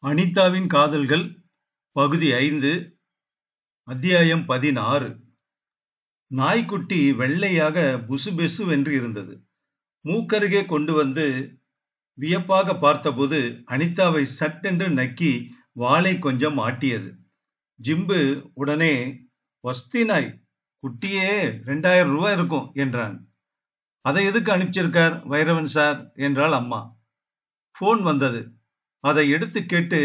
அனிதாவின் காதல்கள் பகுதி 5 அத்தியாயம் 16. நாய்க்குட்டி வெள்ளையாக புசுபெசுவென்று இருந்தது. மூக்கருகே கொண்டு வந்து வியப்பாக பார்த்தபோது அனிதாவை சட்டென்று நக்கி வாலை கொஞ்சம் ஆட்டியது. ஜிம்பு உடனே, "வஸ்தி நாய், குட்டியே 2000 ரூபாய் இருக்கும்" என்றான். "அதை எதுக்கு அனுப்பிச்சிருக்கார் வைரவன் சார்?" என்றாள் அம்மா. போன் வந்தது. அதை எடுத்து கேட்டு,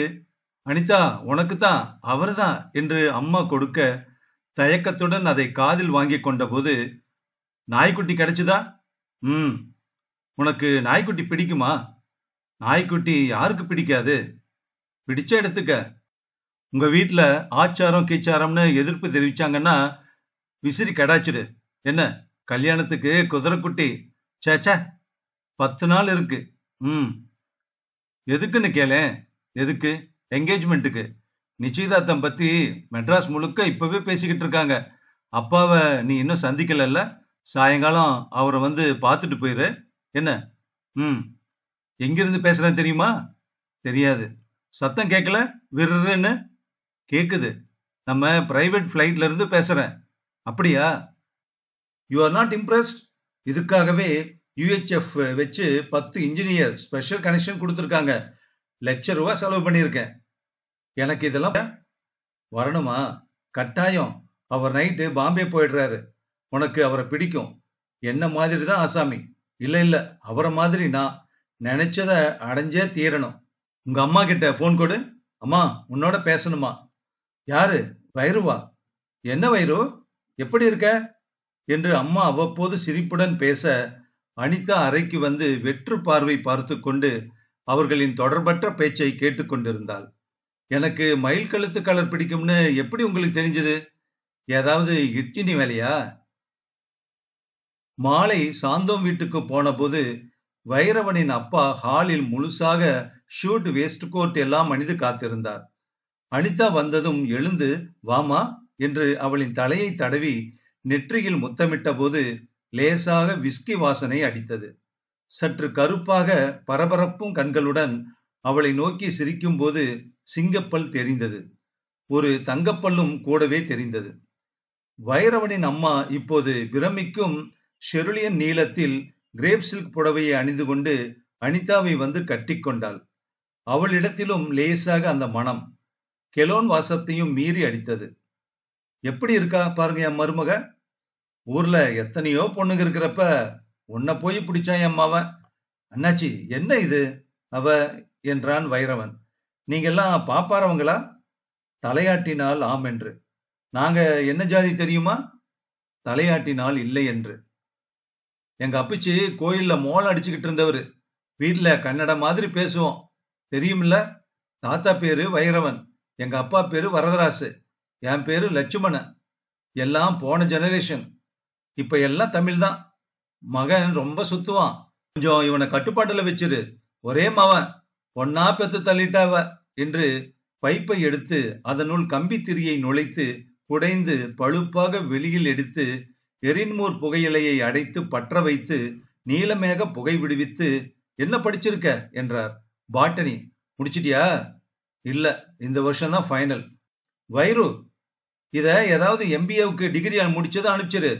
"அனிதா, உனக்குத்தான், அவர்தான்" என்று அம்மா கொடுக்க தயக்கத்துடன் அதை காதில் வாங்கி கொண்டபோது, "நாய்க்குட்டி கிடைச்சுதா? உனக்கு நாய்க்குட்டி பிடிக்குமா?" "நாய்க்குட்டி யாருக்கு பிடிக்காது? பிடிச்ச எடுத்துக்க. உங்க வீட்டுல ஆச்சாரம் கீச்சாரம்னு எதிர்ப்பு தெரிவிச்சாங்கன்னா விசிறி கடாச்சிடு. என்ன கல்யாணத்துக்கு குதிரைக்குட்டி? சேச்சா, 10 நாள் இருக்கு. எதுக்குன்னு கேளேன்." "எதுக்கு?" "என்கேஜ்மெண்ட்டுக்கு. நிச்சயதார்த்தம் பத்தி மெட்ராஸ் முழுக்க இப்பவே பேசிக்கிட்டு இருக்காங்க. அப்பாவை நீ இன்னும் சந்திக்கலல்ல? சாயங்காலம் அவரை வந்து பார்த்துட்டு போயிரு. என்ன?" "எங்கிருந்து பேசுறேன் தெரியுமா?" "தெரியாது." "சத்தம் கேட்கல? விருன்னு." "கேக்குது. நம்ம பிரைவேட் பிளைட்ல இருந்து பேசுறேன்." "அப்படியா? You are not impressed?" "இதுக்காகவே யூஹெச்எஃப் வச்சு 10 இன்ஜினியர் ஸ்பெஷல் கனெக்ஷன் கொடுத்துருக்காங்க. ₹1,00,000 செலவு பண்ணியிருக்கேன்." "எனக்கு இதெல்லாம் வரணுமா?" "கட்டாயம். அவர் நைட்டு பாம்பே போயிடுறாரு. உனக்கு அவரை பிடிக்கும். என்ன மாதிரி தான் ஆசாமி. இல்ல, அவரை மாதிரி நான் நினைச்சத அடைஞ்சே தீரணும்." "உங்க அம்மா கிட்ட போன் கொடு." "அம்மா, உன்னோட பேசணுமா." "யாரு? வைருவா?" "என்ன வைரு, எப்படி இருக்க?" என்று அம்மா அவ்வப்போது சிரிப்புடன் பேச, அனிதா அறைக்கு வந்து வெற்று பார்வை பார்த்து கொண்டு அவர்களின் தொடர்பற்ற பேச்சை கேட்டுக்கொண்டிருந்தாள். "எனக்கு மயில் கழுத்து கலர் பிடிக்கும்னு எப்படி உங்களுக்கு தெரிஞ்சது? ஏதாவது இட்கினி வேலையா?" மாலை சாந்தோம் வீட்டுக்கு போன போது வைரவனின் அப்பா ஹாலில் முழுசாக ஷூட், வேஸ்ட் கோட் எல்லாம் அணிந்து காத்திருந்தார். அனிதா வந்ததும் எழுந்து, "வாமா" என்று அவளின் தலையை தடவி நெற்றியில் முத்தமிட்ட போது லேசாக விஸ்கி வாசனை அடித்தது. சற்று கருப்பாக பரபரப்பும் கண்களுடன் அவளை நோக்கி சிரிக்கும் போது சிங்கப்பல் தெரிந்தது. ஒரு தங்கப்பல்லும் கூடவே தெரிந்தது. வைரவனின் அம்மா இப்போது பிரமிக்கும் ஷெருலியன் நீளத்தில் கிரேப் சில்க் புடவையை அணிந்து கொண்டு அனிதாவை வந்து கட்டிக்கொண்டாள். அவளிடத்திலும் லேசாக அந்த மனம் கெலோன் வாசத்தையும் மீறி அடித்தது. "எப்படி இருக்கா பாருங்க என் மருமக. ஊர்ல எத்தனையோ பொண்ணுங்க இருக்கிறப்ப உன்னை போய் பிடிச்சான் என் மாவன்." "அண்ணாச்சி, என்ன இது அவ?" என்றான் வைரவன். "நீங்கெல்லாம் பாப்பாரவங்களா?" தலையாட்டினால் ஆம் என்று. "நாங்க என்ன ஜாதி தெரியுமா?" தலையாட்டினால் இல்லை என்று. "எங்க அப்பிச்சி கோயில்ல மோளம் அடிச்சுக்கிட்டு இருந்தவரு. வீட்டுல கன்னட மாதிரி பேசுவோம். தெரியுமில்ல? தாத்தா பேரு வைரவன், எங்க அப்பா பேரு வரதராசு, என் பேரு லட்சுமணன். எல்லாம் போன ஜெனரேஷன். இப்ப எல்லாம் தமிழ் தான். மகன் ரொம்ப சுத்துவான். கொஞ்சம் இவனை கட்டுப்பாட்டுல வச்சிரு. ஒரே மவன், பொண்ணா பெத்து தள்ளிட்டாவ" என்று பைப்பை எடுத்து அதனுள் கம்பி திரியை நுழைத்து குடைந்து பழுப்பாக வெளியில் எடுத்து எரின்மூர் புகையிலையை அடைத்து பற்ற வைத்து நீலமேக புகை விடுவித்து, "என்ன படிச்சிருக்க?" என்றார். "பாட்டனி." "முடிச்சிட்டியா?" "இல்ல, இந்த வருஷம் தான் ஃபைனல்." "வைரு, இத ஏதாவது MBAவுக்கு டிகிரி முடிச்சதை அனுப்பிச்சிரு.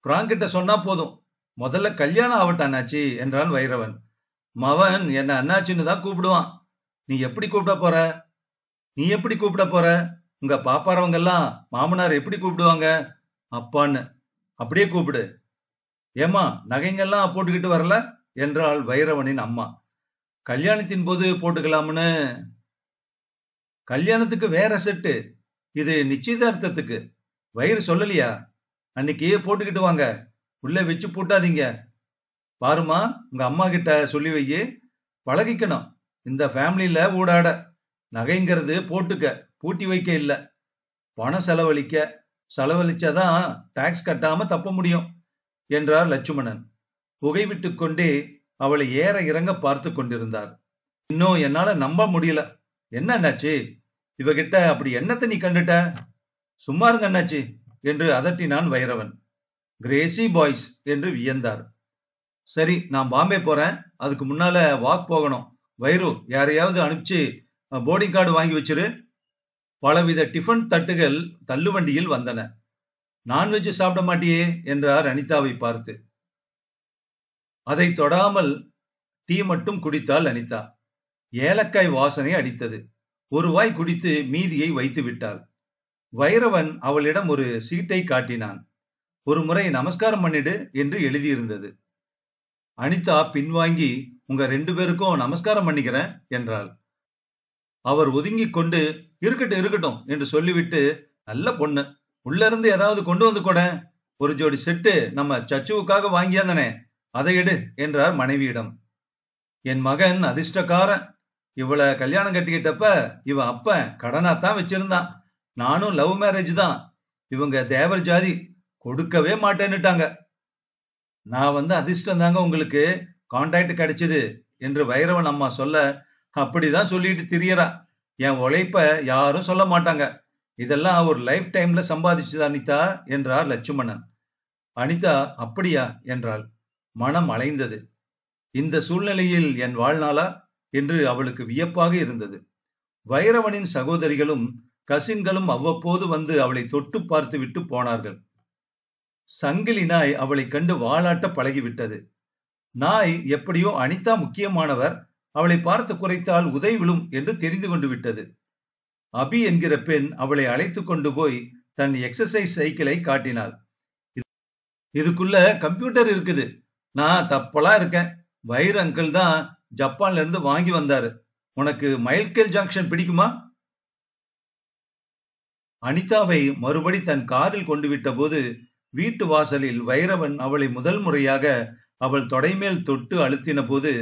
பிராங்க் கிட்ட சொன்னா போதும். முதல்ல கல்யாணம் ஆகட்டும் அண்ணாச்சி" என்றான் வைரவன். "மவன் என்ன அண்ணாச்சின்னு தான் கூப்பிடுவான். நீ எப்படி கூப்பிட போற? நீ எப்படி கூப்பிட போற? உங்க பாப்பாரவங்க எல்லாம் மாமனார் எப்படி கூப்பிடுவாங்க?" "அப்பான்னு." "அப்படியே கூப்பிடு." "ஏமா, நகைங்கெல்லாம் போட்டுக்கிட்டு வரல?" என்றாள் வைரவனின் அம்மா. "கல்யாணத்தின் போது போட்டுக்கலாம்னு." "கல்யாணத்துக்கு வேற செட்டு, இது நிச்சயதார்த்தத்துக்கு. வயிறு சொல்லலையா? அன்னைக்கு போட்டுக்கிட்டு வாங்க. உள்ள வச்சு பூட்டாதீங்க." "பாருமா, உங்க அம்மா கிட்ட சொல்லி வையே. பழகிக்கணும் இந்த ஃபேமிலியில ஊடாட. நகைங்கிறது போட்டுக்க, பூட்டி வைக்க இல்ல. பணம் செலவழிக்க. செலவழிச்சாதான் டாக்ஸ் கட்டாம தப்ப முடியும்" என்றார் லட்சுமணன். புகைவிட்டு கொண்டே அவளை ஏற இறங்க பார்த்து கொண்டிருந்தார். "இன்னும் என்னால நம்ப முடியல." "என்ன அண்ணாச்சி, இவகிட்ட அப்படி என்னத்தை நீ கண்டுட்ட?" "சும்மா இருங்க அண்ணாச்சி" என்று அதட்டினான் வைரவன். "கிரேசி பாய்ஸ்" என்று வியந்தார். "சரி, நான் பாம்பே போறேன். அதுக்கு முன்னால வாக் போகணும். வைரு, யாரையாவது அனுப்பிச்சு போர்டிங் கார்டு வாங்கி வச்சிரு. பலவித டிஃபன் தட்டுகள் தள்ளுவண்டியில் வந்தன. நான்வெஜ் சாப்பிட மாட்டியே என்றார் அனிதாவை பார்த்து. அதை தொடாமல் டீ மட்டும் குடித்தாள் அனிதா. ஏலக்காய் வாசனை அடித்தது. ஒரு வாய் குடித்து மீதியை வைத்து விட்டாள். வைரவன் அவளிடம் ஒரு சீட்டை காட்டினான். ஒரு முறை நமஸ்காரம் பண்ணிடு என்று எழுதியிருந்தது. அனிதா பின்வாங்கி, உங்க 2 பேருக்கும் நமஸ்காரம் பண்ணிக்கிறேன் என்றாள். அவர் ஒதுங்கிக் கொண்டு, இருக்கட்டும் இருக்கட்டும் என்று சொல்லிவிட்டு, நல்ல பொண்ணு, உள்ள இருந்து ஏதாவது கொண்டு வந்து கூட, ஒரு ஜோடி செட்டு நம்ம சச்சுவுக்காக வாங்கியாதானே, அதை எடு என்றார் மனைவியிடம். என் மகன் அதிர்ஷ்டக்காரன். இவள கல்யாணம் கட்டிக்கிட்டப்ப இவன் அப்பன் கடனாத்தான் வச்சிருந்தான். நானும் லவ் மேரேஜ் தான். இவங்க தேவர் ஜாதி, கொடுக்கவே மாட்டேன்னுட்டாங்க. நான் அதிர்ஷ்டம் தாங்க உங்களுக்கு கான்டாக்ட் கிடைச்சது என்று வைரவன் அம்மா சொல்ல, அப்படிதான் சொல்லிட்டு திரியறா. என் உழைப்ப யாரும் சொல்ல மாட்டாங்க. இதெல்லாம் ஒரு லைஃப் டைம்ல சம்பாதிச்சது அனிதா என்றார் லட்சுமணன். அனிதா அப்படியா என்றாள். மனம் அலைந்தது. இந்த சூழ்நிலையில் என் வாழ்நாளா என்று அவளுக்கு வியப்பாக இருந்தது. வைரவனின் சகோதரிகளும் கசின்களும் அவ்வப்போது வந்து அவளை தொட்டு பார்த்து விட்டு போனார்கள். சங்கிலி நாய் அவளை கண்டு வாலாட்ட பழகிவிட்டது. நாய் எப்படியோ அனிதா முக்கியமானவர், அவளை பார்த்து குறைத்தால் உதை விழும் என்று தெரிந்து கொண்டு விட்டது. அபி என்கிற பெண் அவளை அழைத்து கொண்டு போய் தன் எக்ஸசைஸ் சைக்கிளை காட்டினாள். இதுக்குள்ள கம்ப்யூட்டர் இருக்குது. நான் தப்பலா இருக்கேன். வைர அங்கிள் தான் ஜப்பான்ல இருந்து வாங்கி வந்தாரு. உனக்கு மைக்கேல் ஜாக்சன் பிடிக்குமா? அனிதாவை மறுபடி தன் காரில் கொண்டு விட்ட போது வீட்டு வாசலில் வைரவன் அவளை முதல் முறையாக அவள் தொடைமேல் தொட்டு அழுத்தின போது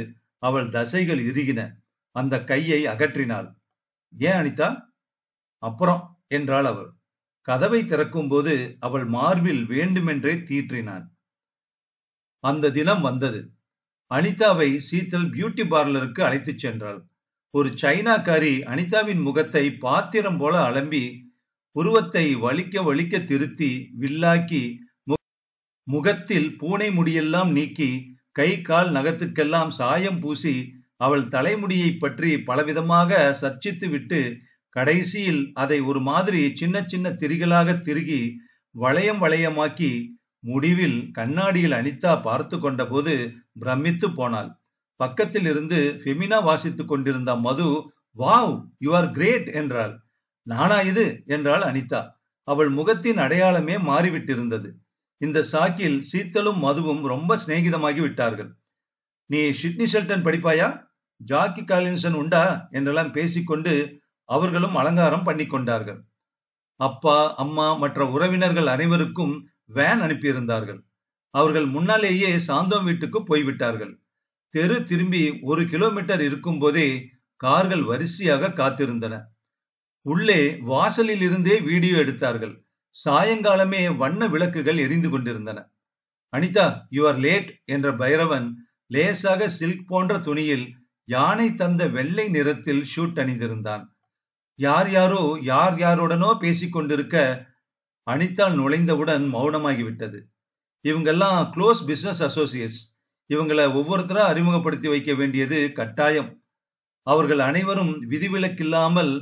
அவள் தசைகள் இறுகின. அந்த கையை அகற்றினாள். ஏன் அனிதா? அப்புறம் என்றாள் அவள். கதவை திறக்கும் போது அவள் மார்பில் வேண்டுமென்றே தீற்றினான். அந்த தினம் வந்தது. அனிதாவை சீத்தல் பியூட்டி பார்லருக்கு அழைத்துச் சென்றாள். ஒரு சைனாக்காரி அனிதாவின் முகத்தை பாத்திரம் போல அலம்பி, உருவத்தை வலிக்க வலிக்க திருத்தி வில்லாக்கி, முகத்தில் பூனை முடியெல்லாம் நீக்கி, கை கால் நகத்துக்கெல்லாம் சாயம் பூசி, அவள் தலைமுடியை பற்றி பலவிதமாக சர்ச்சித்து விட்டு, கடைசியில் அதை ஒரு மாதிரி சின்ன சின்ன திரிகளாக திருகி வளையம் வளையமாக்கி, முடிவில் கண்ணாடியில் அனிதா பார்த்து கொண்ட போது பிரமித்து போனாள். பக்கத்தில் இருந்து ஃபெமினா வாசித்துக் கொண்டிருந்த மது, வாவ், யூ ஆர் கிரேட் என்றாள். நானா இது என்றாள் அனிதா. அவள் முகத்தின் அடையாளமே மாறிவிட்டிருந்தது. இந்த சாக்கில் சீத்தலும் மதுவும் ரொம்ப சிநேகிதமாகி விட்டார்கள். நீ ஷிட்னி ஷெல்டன் படிப்பாயா? ஜாக்கி காலின்சன் உண்டா என்றெல்லாம் பேசிக்கொண்டு அவர்களும் அலங்காரம் பண்ணி கொண்டார்கள். அப்பா, அம்மா மற்ற உறவினர்கள் அனைவருக்கும் வேன் அனுப்பியிருந்தார்கள். அவர்கள் முன்னாலேயே சாந்தோம் வீட்டுக்கு போய்விட்டார்கள். தெரு திரும்பி 1 கிலோமீட்டர் இருக்கும் போதே கார்கள் வரிசையாக காத்திருந்தன. உள்ளே வாசலில் இருந்தே வீடியோ எடுத்தார்கள். சாயங்காலமே வண்ண விளக்குகள் எரிந்து கொண்டிருந்தன. அனிதா, யூ ஆர் லேட் என்ற பைரவன் லேசாக சில்க் போன்ற துணியில் யானை தந்த வெள்ளை நிறத்தில் ஷூட் அணிந்திருந்தான். யார் யாருடனோ பேசிக் கொண்டிருக்க அனிதா நுழைந்தவுடன் மௌனமாகிவிட்டது. இவங்கெல்லாம் க்ளோஸ் பிசினஸ் அசோசியேட்ஸ். இவங்களை ஒவ்வொருத்தரா அறிமுகப்படுத்தி வைக்க வேண்டியது கட்டாயம். அவர்கள் அனைவரும் விதிவிலக்கில்லாமல்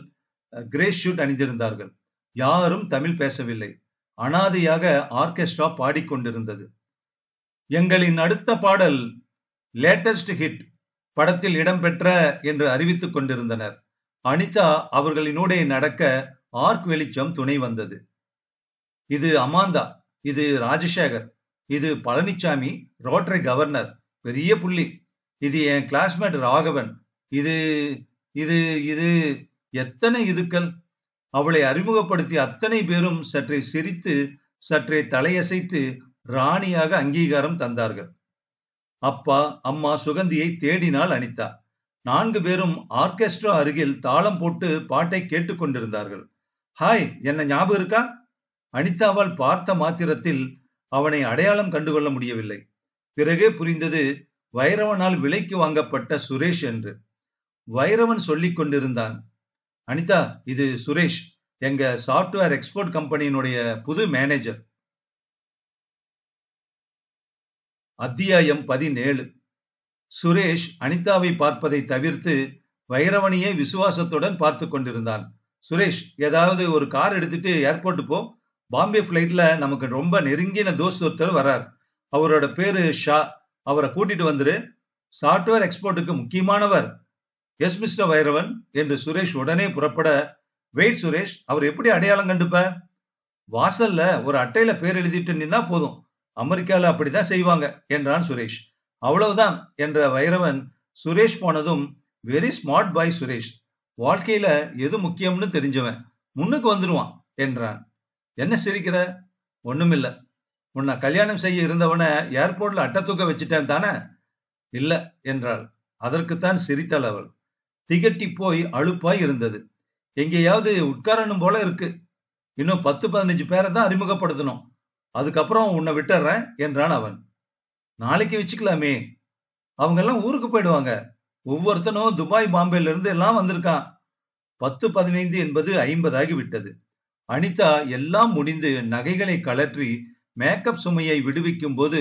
கிரே ஷூட் அணிந்திருந்தார்கள். யாரும் தமிழ் பேசவில்லை. அனாதையாக ஆர்கெஸ்ட்ரா பாடிக்கொண்டிருந்தது. எங்களின் அடுத்த பாடல் லேட்டஸ்ட் ஹிட் படத்தில் இடம்பெற்ற என்று அறிவித்துக் கொண்டிருந்தனர். அனிதா அவர்களினூடே நடக்க ஆர்க் வெளிச்சம் துணை வந்தது. இது அமாந்தா, இது ராஜசேகர், இது பழனிசாமி, ரோட்டரி கவர்னர், பெரிய புள்ளி, இது என் கிளாஸ்மேட் ராகவன், இது இது இது எத்தனை இதுக்கள்! அவளை அறிமுகப்படுத்திய அத்தனை பேரும் சற்றே சிரித்து சற்றே தலையசைத்து ராணியாக அங்கீகாரம் தந்தார்கள். அப்பா, அம்மா சுகந்தியை தேடினாள் அனிதா. 4 பேரும் ஆர்கெஸ்ட்ரா அருகில் தாளம் போட்டு பாட்டை கேட்டுக்கொண்டிருந்தார்கள். ஹாய், என்ன ஞாபகம் இருக்கா? அனிதாவால் பார்த்த மாத்திரத்தில் அவனை அடையாளம் கண்டுகொள்ள முடியவில்லை. பிறகே புரிந்தது வைரவனால் விலைக்கு வாங்கப்பட்ட சுரேஷ் என்று. வைரவன் சொல்லிக் கொண்டிருந்தான். அனிதா, இது சுரேஷ், எங்க சாப்ட்வேர் எக்ஸ்போர்ட் கம்பெனியினுடைய புது மேனேஜர். அத்தியாயம் 17. சுரேஷ் அனிதாவை பார்ப்பதை தவிர்த்து வைரவணியை விசுவாசத்துடன் பார்த்து கொண்டிருந்தான். சுரேஷ், ஏதாவது ஒரு கார் எடுத்துட்டு ஏர்போர்ட் போ. பாம்பே பிளைட்ல நமக்கு ரொம்ப நெருங்கின தோஸ்த் ஒருத்தர் வரார். அவரோட பேரு ஷா. அவரை கூட்டிட்டு வந்துரு. சாப்ட்வேர் எக்ஸ்போர்ட்டுக்கு முக்கியமானவர். எஸ் மிஸ்டர் வைரவன் என்று சுரேஷ் உடனே புறப்பட, வெயிட் சுரேஷ், அவர் எப்படி அடையாளம் கண்டுப்ப? வாசல்ல ஒரு அட்டையில பேர் எழுதிட்டு நின்னா போதும். அமெரிக்கால அப்படிதான் செய்வாங்க என்றான் சுரேஷ். அவ்வளவுதான் என்ற வைரவன் சுரேஷ் போனதும், வெரி ஸ்மார்ட் பாய் சுரேஷ். வாழ்க்கையில எது முக்கியம்னு தெரிஞ்சவன். முன்னுக்கு வந்துருவான் என்றான். என்ன சிரிக்கிற? ஒண்ணுமில்ல. உன்னை கல்யாணம் செய்ய இருந்தவன ஏர்போர்ட்ல அட்டை தூக்க வச்சுட்டேன் தானே? இல்ல என்றாள். அதற்குத்தான் சிரித்தாள் அவள். திகட்டி போய் அலுப்பாய் இருந்தது. எங்கேயாவது உட்காரணும் போல இருக்கு. இன்னும் 10-15 பேரை தான் அறிமுகப்படுத்தணும். அதுக்கப்புறம் உன்னை விட்டுறேன் என்றான் அவன். நாளைக்கு வச்சுக்கலாமே. அவங்க எல்லாம் ஊருக்கு போயிடுவாங்க. ஒவ்வொருத்தனும் துபாய் பாம்பேல இருந்து எல்லாம் வந்திருக்கான். 10-15 என்பது 50 ஆகிவிட்டது. அனிதா எல்லாம் முடிந்து நகைகளை கழற்றி மேக்கப் சுமையை விடுவிக்கும் போது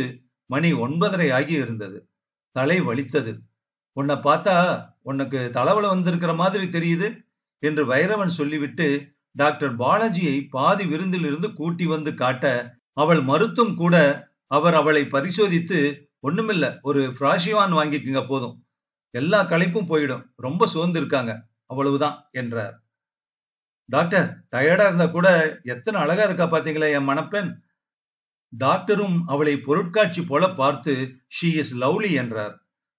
மணி 9:30 ஆகி இருந்தது. தலை வலித்தது. உன்னை பார்த்தா உனக்கு தலைவலி வந்திருக்கிற மாதிரி தெரியுது என்று வைரவன் சொல்லிவிட்டு டாக்டர் பாலாஜியை பாதி விருந்தில் இருந்து கூட்டி வந்து காட்ட அவள் மறுத்தும் கூட அவர் அவளை பரிசோதித்து, ஒண்ணுமில்ல, ஒரு பிராஷிவான் வாங்கிக்குங்க போதும், எல்லா களைப்பும் போயிடும், ரொம்ப சோர்ந்து இருக்காங்க, அவ்வளவுதான் என்றார். டாக்டர், டயர்டா இருந்தா கூட எத்தனை அழகா இருக்கா பாத்தீங்களா என் மணப்பெண். டாக்டரும் அவளை பொருட்காட்சி போல பார்த்து ஷீ இஸ் லவ்லி என்றார்.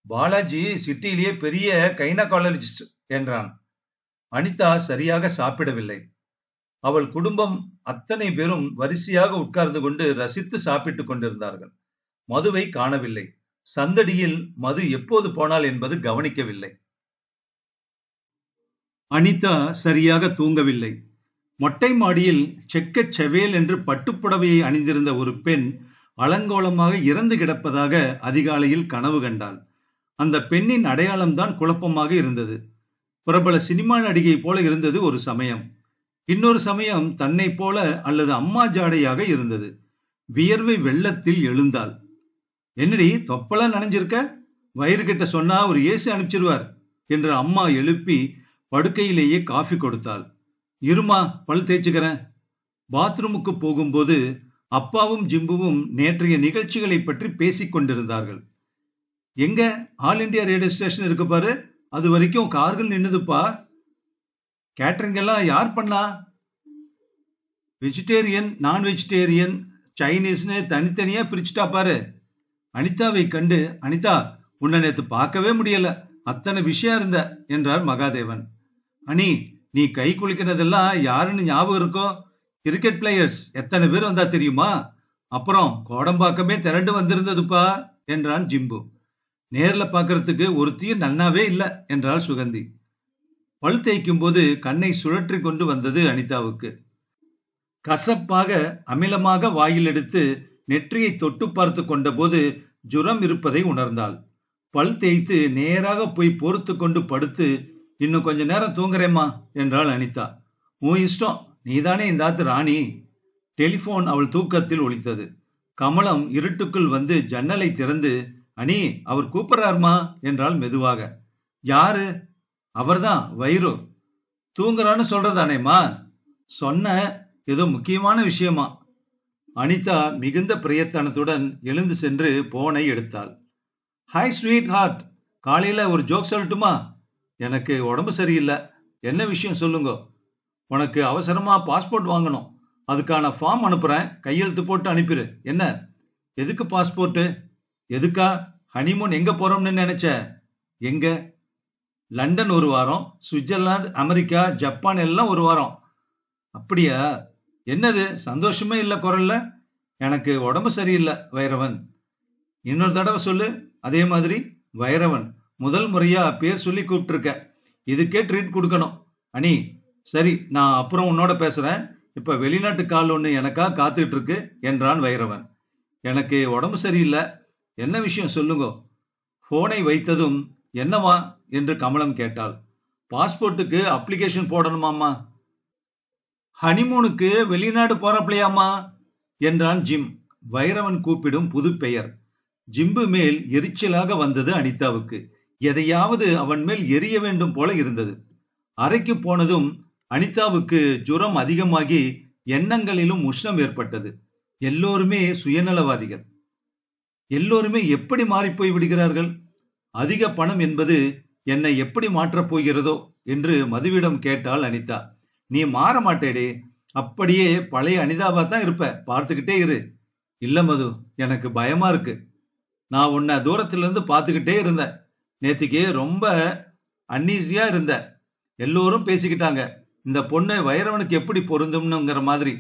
பாலாஜி சிட்டியிலேயே பெரிய கைனகாலஜிஸ்ட் என்றான். அனிதா சரியாக சாப்பிடவில்லை. அவள் குடும்பம் அத்தனை பேரும் வரிசையாக உட்கார்ந்து கொண்டு ரசித்து சாப்பிட்டுக் கொண்டிருந்தார்கள். மதுவை காணவில்லை. சந்தடியில் மது எப்போது போனாள் என்பது கவனிக்கவில்லை. அனிதா சரியாக தூங்கவில்லை. மொட்டை மாடியில் செக்கச் செவேல் என்று பட்டுப்புடவையை அணிந்திருந்த ஒரு பெண் அலங்கோலமாக இறந்து கிடப்பதாக அதிகாலையில் கனவு கண்டாள். அந்த பெண்ணின் அடையாளம்தான் குழப்பமாக இருந்தது. பிரபல சினிமா நடிகை போல இருந்தது ஒரு சமயம். இன்னொரு சமயம் தன்னை போல அல்லது அம்மா ஜாடையாக இருந்தது. வியர்வை வெள்ளத்தில் எழுந்தாள். என்னடி தொப்பலா நனைஞ்சிருக்க? வயிறு கிட்ட சொன்னா ஒரு ஏசி அனுப்பிச்சிருவார் என்று அம்மா எழுப்பி படுக்கையிலேயே காஃபி கொடுத்தாள். இருமா, பல் தேய்ச்சுக்கிறேன். பாத்ரூமுக்கு போகும்போது அப்பாவும் ஜிம்புவும் நேற்றைய நிகழ்ச்சிகளை பற்றி பேசிக் கொண்டிருந்தார்கள். எங்க ஆல் இண்டியா ரேடியோ ஸ்டேஷன் இருக்கு பாரு, அது வரைக்கும் கார்கள் நின்னுதுப்பா. கேட்டரிங் எல்லாம் யார் பண்ணா? வெஜிடேரியன், நான் வெஜிடேரியன், சைனீஸ்னு தனித்தனியா பிரிச்சுட்டா பாரு. அனிதாவை கண்டு, அனிதா, உன்னை நேத்து பார்க்கவே முடியல, அத்தனை விஷயம் இருந்த என்றார் மகாதேவன். அனி, நீ கை குளிக்கிறதெல்லாம் யாருன்னு ஞாபகம் இருக்கோ? கிரிக்கெட் பிளேயர்ஸ் எத்தனை பேர் வந்தா தெரியுமா? அப்புறம் கோடம்பாக்கமே திரண்டு வந்திருந்ததுப்பா என்றான் ஜிம்பு. நேர்ல பாக்கிறதுக்கு ஒருத்தியும் நன்னாவே இல்ல என்றாள் சுகந்தி. பல் தேய்க்கும் போது கண்ணை சுழற்றி கொண்டு வந்தது அனிதாவுக்கு. கசப்பாக அமிலமாக வாயில் எடுத்து நெற்றியை தொட்டு பார்த்து கொண்ட போது ஜுரம் இருப்பதை உணர்ந்தாள். பல் தேய்த்து நேராக போய் பொறுத்து கொண்டு படுத்து, இன்னும் கொஞ்ச நேரம் தூங்குறேம்மா என்றாள் அனிதா. உன் இஷ்டம், நீதானே இந்த ஆத்து ராணி. டெலிபோன் அவள் தூக்கத்தில் ஒலித்தது. கமலம் இருட்டுக்குள் வந்து ஜன்னலை திறந்து, அனி, அவர் கூப்பிடுறாருமா என்றாள் மெதுவாக. யாரு? அவர்தான், வைரு. தூங்குறான்னு சொல்றதானேம்மா? சொன்ன, ஏதோ முக்கியமான விஷயமா. அனிதா மிகுந்த பிரயத்தனத்துடன் எழுந்து சென்று போனை எடுத்தாள். ஹாய் ஸ்வீட் ஹார்ட், காலையில ஒரு ஜோக் சொல்லட்டுமா? எனக்கு உடம்பு சரியில்லை. என்ன விஷயம் சொல்லுங்க. உனக்கு அவசரமா பாஸ்போர்ட் வாங்கணும். அதுக்கான ஃபார்ம் அனுப்புறேன், கையெழுத்து போட்டு அனுப்பிடு. என்ன? எதுக்கு பாஸ்போர்ட்? எதுக்கா? ஹனிமூன் எங்க போறோம்னு நினைச்ச? எங்க? லண்டன் ஒரு வாரம், சுவிட்சர்லாந்து, அமெரிக்கா, ஜப்பான் எல்லாம் ஒரு வாரம். அப்படியா? என்னது சந்தோஷமே இல்ல குரல்ல? எனக்கு உடம்பு சரியில்லை வைரவன். இன்னொரு தடவை சொல்லு. அதே மாதிரி வைரவன். முதல் முறையா பேர் சொல்லி கூப்பிட்டுருக்க. இதுக்கே ட்ரீட் கொடுக்கணும். அனி, சரி, நான் அப்புறம் உன்னோட பேசுறேன். இப்ப வெளிநாட்டு கால் ஒண்ணு எனக்கா காத்துட்டு இருக்கு என்றான் வைரவன். எனக்கு உடம்பு சரியில்லை. என்ன விஷயம் சொல்லுங்க. போனை வைத்ததும், என்னவா என்று கமலம் கேட்டாள். பாஸ்போர்ட்டுக்கு அப்ளிகேஷன் போடணுமாமா. ஹனிமூனுக்கு வெளிநாடு போறப்பலையாமா என்றான் ஜிம். வைரவன் கூப்பிடும் புது பெயர். ஜிம்பு மேல் எரிச்சலாக வந்தது அனிதாவுக்கு. எதையாவது அவன் மேல் எரிய வேண்டும் போல இருந்தது. அறைக்கு போனதும் அனிதாவுக்கு ஜுரம் அதிகமாகி எண்ணங்களிலும் உஷ்ணம் ஏற்பட்டது. எல்லோருமே சுயநலவாதிகள். எல்லோருமே எப்படி மாறிப்போய் விடுகிறார்கள்? அதிக பணம் என்பது என்னை எப்படி மாற்றப் போகிறதோ என்று மதுவிடம் கேட்டாள் அனிதா. நீ மாற மாட்டேடே, அப்படியே பழைய அனிதாவா தான் இருப்ப, பார்த்துக்கிட்டே இரு. இல்ல மது, எனக்கு பயமா இருக்கு. நான் உன்னை தூரத்துல இருந்து பார்த்துக்கிட்டே இருந்தேன். நேத்திக்கு ரொம்ப அன்னீசியா இருந்த. எல்லோரும் பேசிக்கிட்டாங்க, இந்த பொண்ணு வைரவனுக்கு எப்படி பொருந்தும்னுங்கிற மாதிரி.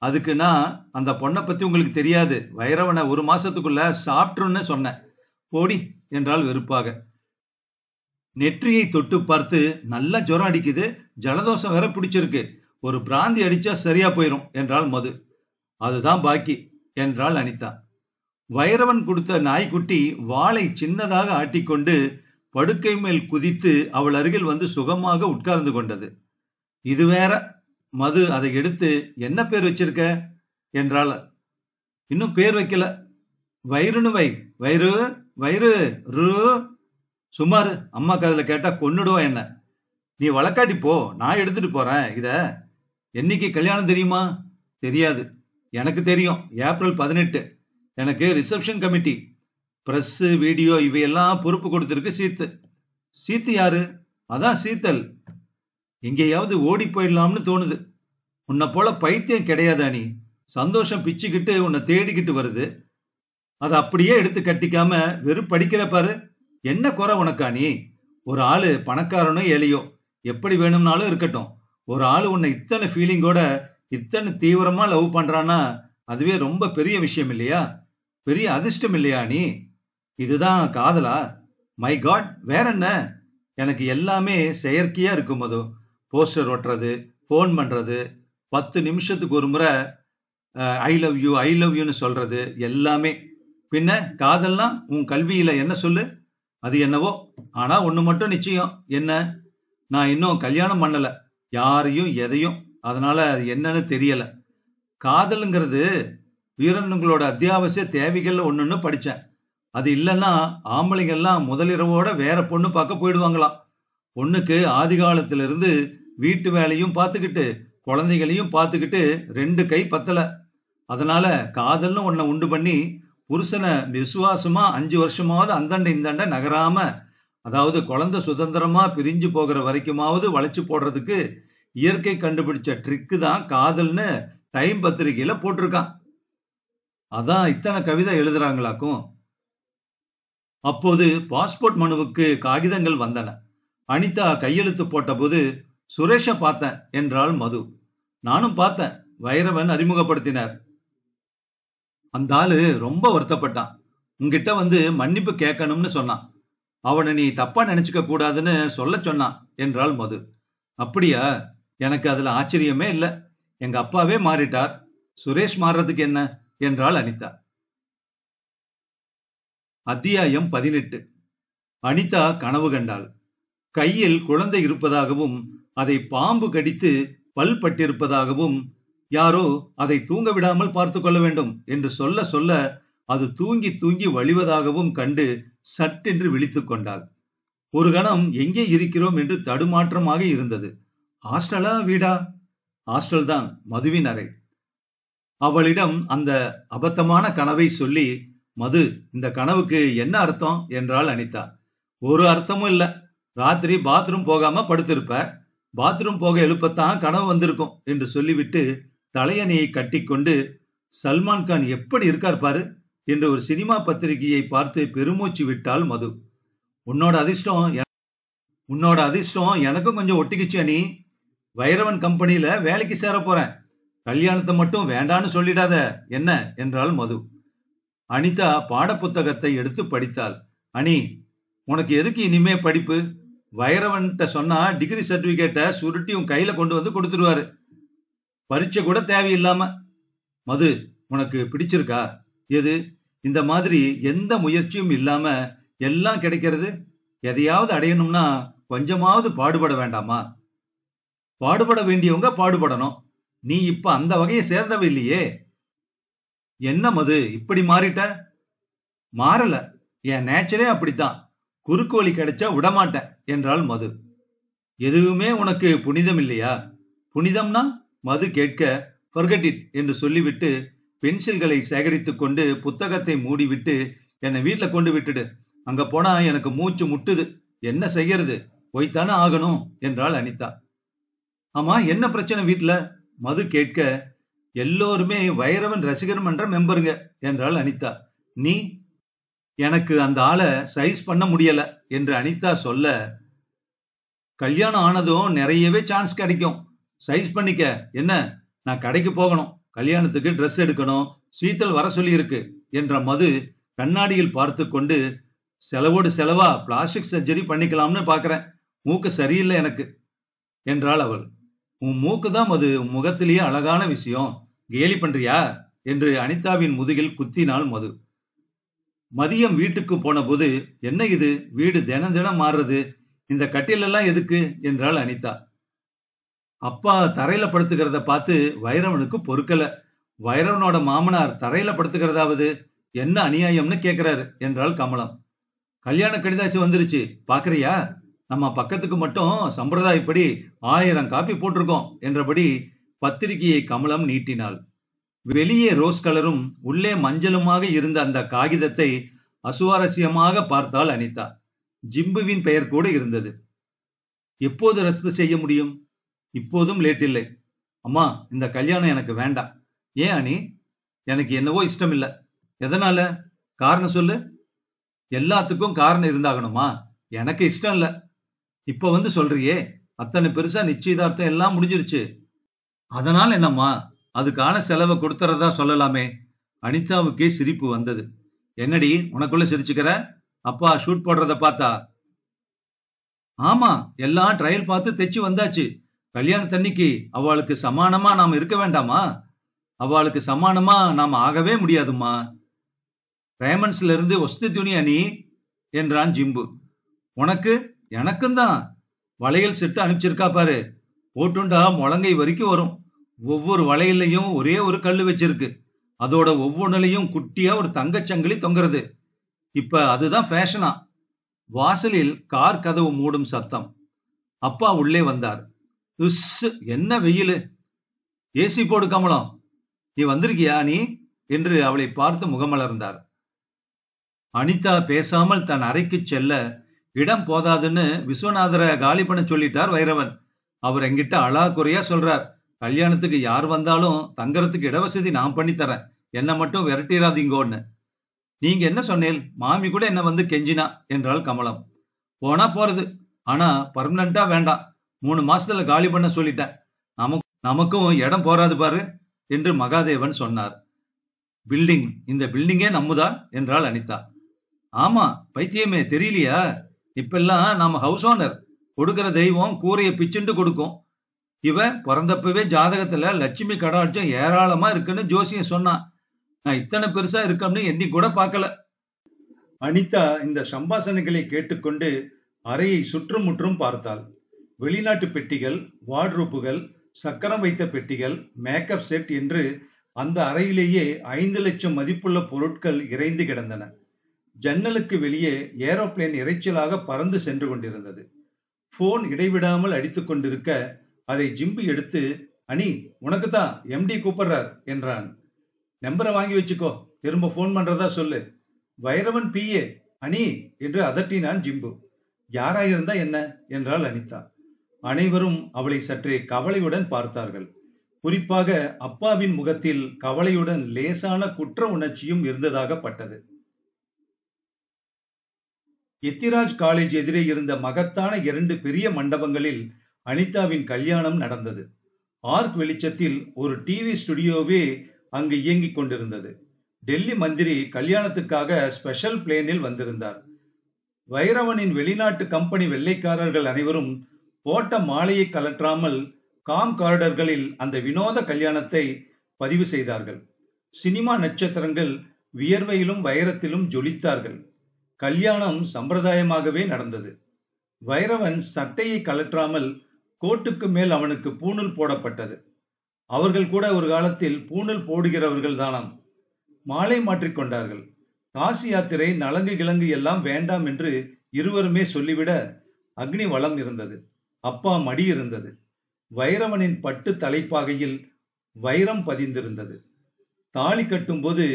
அதுக்கு நான் அந்த பொண்ணை பத்தி உங்களுக்கு தெரியாது, வைரவனை 1 மாசத்துக்குள்ள சாப்பிட்டுருன்னு சொன்னேன். போடி என்றால் வெறுப்பாக. நெற்றியை தொட்டு பார்த்து, நல்ல ஜுரம் அடிக்குது, ஜலதோஷம் வேற பிடிச்சிருக்கு, ஒரு பிராந்தி அடிச்சா சரியா போயிரும் என்றாள் மது. அதுதான் பாக்கி என்றாள் அனிதா. வைரவன் கொடுத்த நாய்க்குட்டி வாளை சின்னதாக ஆட்டிக்கொண்டு படுக்கை மேல் குதித்து அவள் அருகில் வந்து சுகமாக உட்கார்ந்து கொண்டது. இது வேற. மது அதை எடுத்து, என்ன பேர் வச்சிருக்க என்றாள். இன்னும் பேர் வைக்கல. வயிறுன்னு வை. வயிறு வயிறு ரூ. சுமாரு, அம்மா காதுல கேட்டா கொன்னுடுவா என்ன. நீ வழக்காட்டி போ, நான் எடுத்துட்டு போறேன். இத என்னைக்கு கல்யாணம் தெரியுமா? தெரியாது. எனக்கு தெரியும், ஏப்ரல் 18. எனக்கு ரிசப்ஷன் கமிட்டி, பிரஸ், வீடியோ இவையெல்லாம் பொறுப்பு கொடுத்திருக்கு சீத்து. சீத்து யாரு? அதான் சீத்தல். எங்கேயாவது ஓடி போயிடலாம்னு தோணுது. உன்னை போல பைத்தியம் கிடையாது அனி. சந்தோஷம் பிச்சுக்கிட்டு உன்னை தேடிக்கிட்டு வருது. அதை அப்படியே எடுத்து கட்டிக்காம வெறும் படிக்கிற பாரு. என்ன குறை உனக்கு அனி? ஒரு ஆளு பணக்காரனோ ஏழையோ எப்படி வேணும்னாலும் இருக்கட்டும், ஒரு ஆளு உன்னை இத்தனை ஃபீலிங்கோட இத்தனை தீவிரமா லவ் பண்றான்னா அதுவே ரொம்ப பெரிய விஷயம் இல்லையா? பெரிய அதிர்ஷ்டம் இல்லையா நீ? இதுதான் காதலா? மை காட், வேற என்ன? எனக்கு எல்லாமே செயற்கையா இருக்கும். மது, போஸ்டர் ஒட்டுறது, போன் பண்றது, 10 நிமிஷத்துக்கு ஒரு முறை I love you I love யூன்னு சொல்றது எல்லாமே. பின்ன காதல்னா உன் கல்வியில என்ன சொல்லு? அது என்னவோ. ஆனா ஒண்ணு மட்டும் நிச்சயம். என்ன? நான் இன்னும் கல்யாணம் பண்ணல, யாரையும் எதையும். அதனால அது என்னன்னு தெரியல. காதலுங்கிறது வீரனுங்களோட அத்தியாவசிய தேவைகள்ல ஒண்ணுன்னு படிச்சேன். அது இல்லைன்னா ஆம்பளைங்கெல்லாம் முதலிரவோட வேற பொண்ணு பார்க்க போயிடுவாங்களாம். பொண்ணுக்கு ஆதி காலத்துல இருந்து வீட்டு வேலையும் பார்த்துக்கிட்டு குழந்தைகளையும் பார்த்துக்கிட்டு 2 கை பத்தல. அதனால காதல்னு ஒன்ன உண்டு பண்ணி புருஷனை விசுவாசமா 5 வருஷமாவது அந்தாண்ட இந்தாண்ட நகராம, அதாவது குழந்தை சுதந்திரமா பிரிஞ்சு போகிற வரைக்குமாவது வளைச்சு போடுறதுக்கு இயற்கை கண்டுபிடிச்ச ட்ரிக்கு தான் காதல்னு டைம் பத்திரிகையில போட்டிருக்கான். அதான் இத்தனை கவிதை எழுதுறாங்களாக்கும். அப்போது பாஸ்போர்ட் மனுவுக்கு காகிதங்கள் வந்தன. அனிதா கையெழுத்து போட்ட போது, சுரேஷ பார்த்தேன் என்றாள் மது. நானும் பார்த்தேன், வைரவன் அறிமுகப்படுத்தினார். அந்த ஆளு ரொம்ப வருத்தப்பட்டான். உன்கிட்ட வந்து மன்னிப்பு கேட்கணும்னு சொன்னான். அவனை நீ தப்பா நினைச்சுக்க கூடாதுன்னு சொல்ல சொன்னான் என்றாள் மது. அப்படியா? எனக்கு அதுல ஆச்சரியமே இல்லை. எங்க அப்பாவே மாறிட்டார், சுரேஷ் மாறுறதுக்கு என்ன என்றாள் அனிதா. அத்தியாயம் 18. அனிதா கனவு கண்டாள். கையில் குழந்தை இருப்பதாகவும் அதை பாம்பு கடித்து பல் பட்டிருப்பதாகவும், யாரோ அதை தூங்க விடாமல் பார்த்து கொள்ள வேண்டும் என்று சொல்ல சொல்ல அது தூங்கி தூங்கி வழிவதாகவும் கண்டு சட்டென்று விழித்துக் கொண்டாள். ஒரு கணம் எங்கே இருக்கிறோம் என்று தடுமாற்றமாக இருந்தது. ஹாஸ்டலா வீடா? ஹாஸ்டல் தான், மதுவின் அறை. அவளிடம் அந்த அபத்தமான கனவை சொல்லி, மது, இந்த கனவுக்கு என்ன அர்த்தம் என்றாள் அனிதா. ஒரு அர்த்தமும் இல்ல. ராத்திரி பாத்ரூம் போகாம படுத்திருப்ப, பாத்ரூம் போக எழுப்பத்தான் கனவு வந்திருக்கும் என்று சொல்லிவிட்டு தலையணையை கட்டிக்கொண்டு, சல்மான் கான் எப்படி இருக்கார் பாரு என்று ஒரு சினிமா பத்திரிகையை பார்த்து பெருமூச்சு விட்டாள் மது. உன்னோட அதிர்ஷ்டம் எனக்கும் கொஞ்சம் ஒட்டிக்கிச்சு அனி. வைரவன் கம்பெனியில வேலைக்கு சேர போறேன். கல்யாணத்தை மட்டும் வேண்டான்னு சொல்லிடாத என்ன என்றாள் மது. அனிதா பாட புத்தகத்தை எடுத்து படித்தாள். அனி, உனக்கு எதுக்கு இனிமே படிப்பு? வைரவன்கிட்ட சொன்னா டிகிரி சர்டிபிகேட்டை சுருட்டி உன் கையில கொண்டு வந்து கொடுத்துருவாரு, பரீட்சை கூட தேவையில்லாம. மது, உனக்கு பிடிச்சிருக்கா? எது? இந்த மாதிரி எந்த முயற்சியும் இல்லாம எல்லாம் கிடைக்கிறது. எதையாவது அடையணும்னா கொஞ்சமாவது பாடுபட வேண்டாமா? பாடுபட வேண்டியவங்க பாடுபடணும். நீ இப்ப அந்த வகையை சேர்ந்தவ இல்லையே. என்ன மது, இப்படி மாறிட்ட? மாறல, என் நேச்சரே அப்படித்தான். குறுக்கு வழி கிடைச்சா விடமாட்டேன் என்றாள் மது. எதுவுமே உனக்கு புனிதம் இல்லையா? புனிதம்னா? மது கேட்க, ஃபர்கெட் இட் என்று சொல்லிவிட்டு பென்சில்களை சேகரித்துக் கொண்டு புத்தகத்தை மூடிவிட்டு என்னை வீட்டுல கொண்டு விட்டுடு. அங்க போனா எனக்கு மூச்சு முட்டுது. என்ன செய்யறது? போய்த்தானே ஆகணும் என்றாள் அனிதா. ஆமா, என்ன பிரச்சனை வீட்டுல? மது கேட்க, எல்லோருமே வைரவன் ரசிகர் மன்ற மெம்பருங்க என்றாள் அனிதா. நீ? எனக்கு அந்த ஆளை சைஸ் பண்ண முடியல என்று அனிதா சொல்ல, கல்யாணம் ஆனதும் நிறையவே சான்ஸ் கிடைக்கும். சைஸ் பண்ணிக்க. என்ன, நான் கடைக்கு போகணும், கல்யாணத்துக்கு ட்ரெஸ் எடுக்கணும், சீத்தல் வர சொல்லி இருக்கு என்ற மது கண்ணாடியில் பார்த்து கொண்டு, செலவோடு செலவா பிளாஸ்டிக் சர்ஜரி பண்ணிக்கலாம்னு பாக்குறேன். மூக்கு சரியில்லை எனக்கு என்றாள் அவள். உன் மூக்கு தான் மது முகத்திலேயே அழகான விஷயம். கேலி பண்றியா என்று அனிதாவின் முதுகில் குத்தினாள் மது. மதியம் வீட்டுக்கு போன போது, என்ன இது வீடு தினம் தினம் மாறுறது, இந்த கட்டில் எல்லாம் எதுக்கு என்றாள் அனிதா. அப்பா தரையில படுத்துக்கிறத பார்த்து வைரவனுக்கு பொறுக்கல. வைரவனோட மாமனார் தரையில படுத்துக்கிறதாவது என்ன அநியாயம்னு கேக்குறாரு என்றாள் கமலம். கல்யாண கடிதாச்சு வந்துருச்சு, பாக்குறியா? நம்ம பக்கத்துக்கு மட்டும் சம்பிரதாயப்படி 1000 காப்பி போட்டிருக்கோம் என்றபடி பத்திரிகையை கமலம் நீட்டினாள். வெளியே ரோஸ் கலரும் உள்ளே மஞ்சளுமாக இருந்த அந்த காகிதத்தை அசுவாரஸ்யமாக பார்த்தாள் அனிதா. ஜிம்புவின் பெயர் கூட இருந்தது. எப்போது ரத்து செய்ய முடியும்? இப்போதும் லேட் இல்லை. அம்மா, இந்த கல்யாணம் எனக்கு வேண்டாம். ஏன் அனி? எனக்கு என்னவோ இஷ்டம் இல்ல. எதனால? காரணம் சொல்லு. எல்லாத்துக்கும் காரணம் இருந்தாகணுமா? எனக்கு இஷ்டம் இல்ல. இப்ப வந்து சொல்றியே, அத்தனை பெருசா நிச்சயதார்த்தம் எல்லாம் முடிஞ்சிருச்சு. அதனால என்னம்மா, அதுக்கான செலவை கொடுத்துறதா சொல்லலாமே. அனிதாவுக்கே சிரிப்பு வந்தது. என்னடி உனக்குள்ள சிரிச்சுக்கிற? அப்பா ஷூட் போடுறத பார்த்தா? ஆமா, எல்லாம் ட்ரையல் பார்த்து தைச்சு வந்தாச்சு. கல்யாணத்தன்னைக்கு அவளுக்கு சமானமா நாம இருக்க வேண்டாமா? அவளுக்கு சமானமா நாம ஆகவே முடியாதுமா. ரேமன்ஸ்ல இருந்து ஒஸ்தி துணியா நீ என்றான் ஜிம்பு. உனக்கு? எனக்கும் தான். வளையல் செட்டு அனுப்பிச்சிருக்கா பாரு, போட்டுண்டா முழங்கை வரைக்கும் வரும். ஒவ்வொரு வளையல்லையும் ஒரே ஒரு கல்லு வச்சிருக்கு. அதோட ஒவ்வொன்னுலையும் குட்டியா ஒரு தங்கச்சங்கிலி தொங்குறது. இப்ப அதுதான் ஃபேஷனா. வாசலில் கார் கதவு மூடும் சத்தம். அப்பா உள்ளே வந்தார். உஸ், என்ன வெயிலு! ஏசி போடு கமலம். நீ வந்திருக்கியா நீ என்று அவளை பார்த்து முகமலர்ந்தார். அனிதா பேசாமல் தன் அறைக்கு செல்ல, இடம் போதாதுன்னு விஸ்வநாதரை காலி பண்ண சொல்லிட்டார் வைரவன். அவர் என்கிட்ட அழா குறையா சொல்றார், கல்யாணத்துக்கு யார் வந்தாலும் தங்கறதுக்கு இடவசதி நான் பண்ணித்தரேன், என்ன மட்டும் விரட்டிடாதீங்கோன்னு. நீங்க என்ன சொன்னேன்? மாமி கூட என்ன வந்து கெஞ்சினா என்றாள் கமலம். போனா போறது, ஆனா பர்மனண்டா வேண்டாம். 3 மாசத்துல காலி பண்ண சொல்லிட்டேன். நமக்கும் இடம் போறாது பாரு என்று மகாதேவன் சொன்னார். இந்த பில்டிங்கே நம்முதா என்றாள் அனிதா. ஆமா, பைத்தியமே தெரியலையா? இப்பெல்லாம் நாம ஹவுஸ் ஓனர். கொடுக்கிற தெய்வம் கூரைய பிச்சுண்டு கொடுக்கும். இவன் பிறந்தப்பவே ஜாதகத்துல லட்சுமி கடாட்சம் ஏராளமா இருக்குன்னு ஜோசியம் சொன்னான். நான் இத்தனை பெருசா இருக்கம்னு எண்ணி கூட பார்க்கல. அனிதா இந்த சம்பாஷணைகளை கேட்டுக்கொண்டு அறையை சுற்றும் முற்றும் பார்த்தாள். வெளிநாட்டு பெட்டிகள், வார்ட்ரோப்புகள், சக்கரம் வைத்த பெட்டிகள், மேக்கப் செட் என்று அந்த அறையிலேயே 5 லட்சம் மதிப்புள்ள பொருட்கள் இறைந்து கிடந்தன. ஜன்னலுக்கு வெளியே ஏரோப்ளேன் இறைச்சலாக பறந்து சென்று கொண்டிருந்தது. போன் இடைவிடாமல் அடித்துக் கொண்டிருக்க அதை ஜிம்பு எடுத்து, அனி உனக்குதான் எம்டி கூப்பிடுறார் என்றான். நம்பரை வாங்கி வச்சுக்கோ, திரும்ப போன் பண்றதா சொல்லு. வைரவன் பிஏ அனி என்று அதட்டினான் ஜிம்பு. யாராயிருந்தா என்ன என்றாள் அனிதா. அனைவரும் அவளை சற்றே கவலையுடன் பார்த்தார்கள். குறிப்பாக அப்பாவின் முகத்தில் கவலையுடன் லேசான குற்ற உணர்ச்சியும் இருந்ததாக பட்டது. எத்திராஜ் காலேஜ் எதிரே இருந்த மகத்தான 2 பெரிய மண்டபங்களில் அனிதாவின் கல்யாணம் நடந்தது. ஆர்க் வெளிச்சத்தில் ஒரு டிவி ஸ்டுடியோவே அங்கு இயங்கிக் கொண்டிருந்தது. டெல்லி மந்திரி கல்யாணத்துக்காக ஸ்பெஷல் பிளேனில் வந்திருந்தார். வைரவனின் வெளிநாட்டு கம்பெனி வெள்ளைக்காரர்கள் அனைவரும் போட்ட மாலையை கலற்றாமல் காம் கார்டர்களில் அந்த வினோத கல்யாணத்தை பதிவு செய்தார்கள். சினிமா நட்சத்திரங்கள் வியர்வையிலும் வைரத்திலும் ஜொலித்தார்கள். கல்யாணம் சம்பிரதாயமாகவே நடந்தது. வைரவன் சட்டையை கலற்றாமல் கோட்டுக்கு மேல் அவனுக்கு பூணூல் போடப்பட்டது. அவர்கள் கூட ஒரு காலத்தில் பூணூல் போடுகிறவர்கள் தானாம். மாலை மாற்றிக்கொண்டார்கள். காசி யாத்திரை, நலங்கு கிழங்கு எல்லாம் வேண்டாம் என்று இருவருமே சொல்லிவிட அக்னி வளம் இருந்தது. அப்பா மடி இருந்தது. வைரவனின் பட்டு தலைப்பாகையில் வைரம் பதிந்திருந்தது. தாலி கட்டும்போது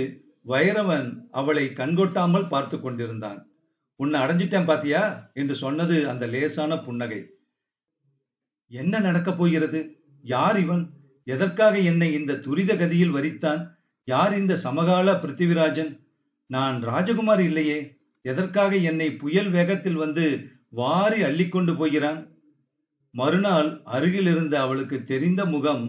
வைரவன் அவளை கண்கொட்டாமல் பார்த்து கொண்டிருந்தான். உன்னை அடைஞ்சிட்டேன் பாத்தியா என்று சொன்னது அந்த லேசான புன்னகை. என்ன நடக்கப் போகிறது? யார் இவன்? எதற்காக என்னை இந்த துரித கதியில் வரித்தான்? யார் இந்த சமகால பிருத்திவிராஜன்? நான் ராஜகுமார் இல்லையே. எதற்காக என்னை புயல் வேகத்தில் வந்து வாரி அள்ளிக்கொண்டு போகிறான்? மறுநாள் அருகில் இருந்த அவளுக்கு தெரிந்த முகம்,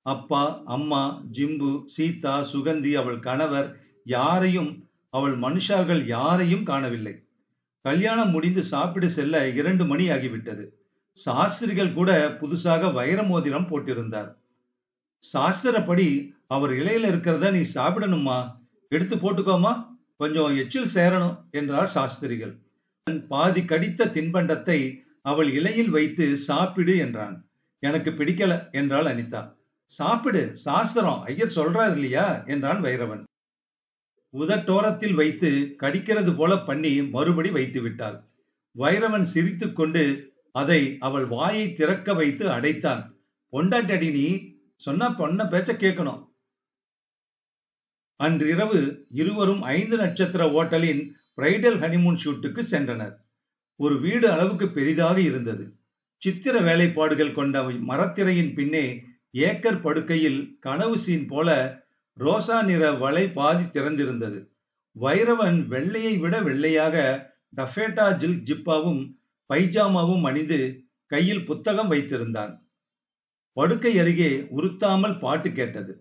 அப்பா, அம்மா, ஜிம்பு, சீதா, சுகந்தி, அவள் கணவர், யாரையும், அவள் மனுஷார்கள் யாரையும் காணவில்லை. கல்யாணம் முடிந்து சாப்பிட செல்ல 2 மணி ஆகிவிட்டது. சாஸ்திரிகள் கூட புதுசாக வைர மோதிரம் போட்டிருந்தார். சாஸ்திரப்படி அவர் இலையில இருக்கிறத நீ சாப்பிடணுமா, எடுத்து போட்டுக்கோமா, கொஞ்சம் எச்சில் சேரணும் என்றார் சாஸ்திரிகள். பாதி கடித்த தின்பண்டத்தை அவள் இலையில் வைத்து சாப்பிடு என்றான். எனக்கு பிடிக்கல என்றாள் அனிதா. சாப்பிடு, சாஸ்திரம், ஐயர் சொல்றார் இல்லையா என்றான் வைரவன். உதட்டோரத்தில் வைத்து கடிக்கிறது போல பண்ணி மறுபடி வைத்து விட்டாள். வைரவன் சிரித்துக் கொண்டு அதை அவள் வாயை திறக்க வைத்து அடைத்தான். பொண்டாட்டி, நீ சொன்னா பொண்ண பேச்ச கேட்கணும். அன்றிரவு இருவரும் 5 நட்சத்திர ஓட்டலின் பிரைடல் ஹனிமூன் ஷூட்டுக்கு சென்றனர். ஒரு வீடு அளவுக்கு பெரிதாக இருந்தது. சித்திர வேலைப்பாடுகள் கொண்ட மரத்திரையின் பின்னே ஏக்கர் படுக்கையில் கனவு சீன் போல ரோசா நிற வலை பாதி திறந்திருந்தது. வைரவன் வெள்ளையை விட வெள்ளையாக டஃபேட்டா ஜிப்பாவும் பைஜாமாவும் அணிந்து கையில் புத்தகம் வைத்திருந்தான். படுக்கை அருகே உறுத்தாமல் பாட்டு கேட்டது.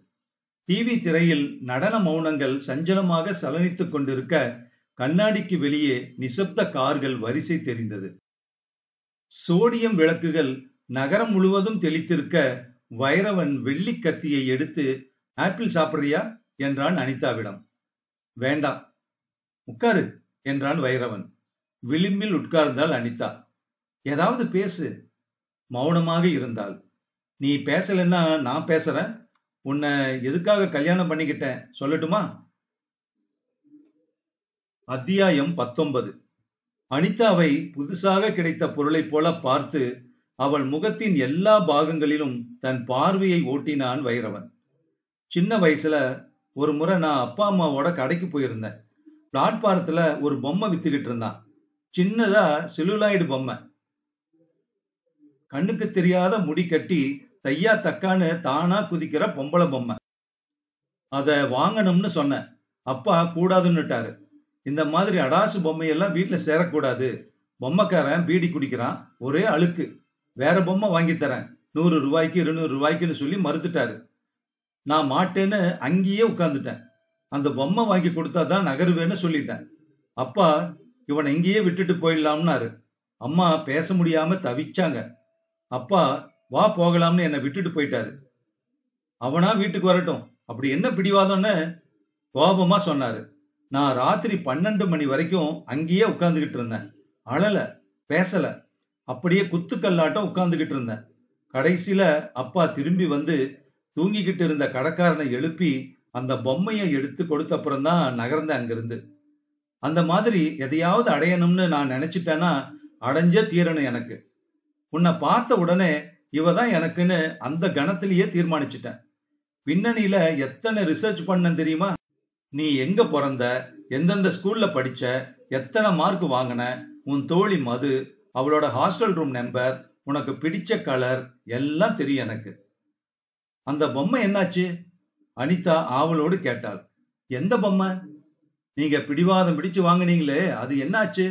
டிவி திரையில் நடன மௌனங்கள் சஞ்சலமாக சலனித்துக் கொண்டிருக்க கண்ணாடிக்கு வெளியே நிசப்த கார்கள் வரிசை தெரிந்தது. சோடியம் விளக்குகள் நகரம் முழுவதும் தெளித்திருக்க வைரவன் வெள்ளி கத்தியை எடுத்து, ஆப்பிள் சாப்பிடுறியா என்றான் அனிதாவிடம். வேண்டாம், உட்காரு என்றான் வைரவன். விளிம்பில் உட்கார்ந்தாள் அனிதா. ஏதாவது பேசு. மௌனமாக இருந்தாள். நீ பேசலன்னா நான் பேசுறேன். உன்னை எதுக்காக கல்யாணம் பண்ணிக்கிட்டேன் சொல்லட்டுமா? அத்தியாயம் 19. அனிதாவை புதுசாக கிடைத்த பொருளை போல பார்த்து அவள் முகத்தின் எல்லா பாகங்களிலும் தன் பார்வையை ஓட்டினான் வைரவன். சின்ன வயசுல ஒரு முறை நான் அப்பா அம்மாவோட கடைக்கு போயிருந்தேன். பிளாட்பாரத்துல ஒரு பொம்மை வித்துக்கிட்டு இருந்தான். சின்னதா செல்லுலாய்டு பொம்மை. கண்ணுக்கு தெரியாத முடி கட்டி தையா தக்கான்னு தானா குதிக்கிற பொம்பளை பொம்மை. அத வாங்கணும்னு சொன்னேன். அப்பா கூடாதுன்னுட்டாரு. இந்த மாதிரி அடாசு பொம்மையெல்லாம் வீட்டுல சேரக்கூடாது. பொம்மைக்காரன் பீடி குடிக்கிறான், ஒரே அழுக்கு. வேற பொம்மை வாங்கி தரேன், 100 ரூபாய்க்கு 200 ரூபாய்க்குன்னு சொல்லி மறுத்துட்டாரு. நான் மாட்டேன்னு அங்கேயே உட்கார்ந்துட்டேன். அந்த பொம்மை வாங்கி கொடுத்தாதான் நகருவேன்னு சொல்லிட்டேன். அப்பா இவனை இங்கேயே விட்டுட்டு போயிடலாம்னாரு. அம்மா பேச முடியாம தவிச்சாங்க. அப்பா வா போகலாம்னு என்னை விட்டுட்டு போயிட்டாரு. அவனா வீட்டுக்கு வரட்டும், அப்படி என்ன பிடிவாதம்னு கோபமா சொன்னாரு. நான் ராத்திரி 12 மணி வரைக்கும் அங்கேயே உட்கார்ந்துகிட்டு இருந்தேன். அழல, பேசல, அப்படியே குத்துக்கல்லாட்டம் உட்கார்ந்துகிட்டு இருந்தேன். கடைசியில அப்பா திரும்பி வந்து தூங்கிக்கிட்டு இருந்த கடைக்காரனை எழுப்பி அந்த பொம்மையை எடுத்து கொடுத்தப்புறம் தான் நகர்ந்தேன் அங்கிருந்து. அந்த மாதிரி எதையாவது அடையணும்னு நான் நினைச்சிட்டேன்னா அடைஞ்சே தீரணும் எனக்கு. உன்னை பார்த்த உடனே இவதான் எனக்குன்னு அந்த கணத்திலேயே தீர்மானிச்சிட்டேன். பின்னணியில எத்தனை ரிசர்ச் பண்ண தெரியுமா? நீ எங்க பிறந்த, எந்தெந்த ஸ்கூல்ல படிச்ச, எத்தனை மார்க் வாங்கின, உன் தோழி மது, அவளோட ஹாஸ்டல் ரூம் நம்பர், உனக்கு பிடிச்ச கலர் எல்லாம் தெரியும் எனக்கு. அந்த பொம்மை என்னாச்சு? அனிதா ஆவலோடு கேட்டாள். எந்த பொம்மை? நீங்க பிடிவாதம் பிடிச்சு வாங்கினீங்களே, அது என்னாச்சு?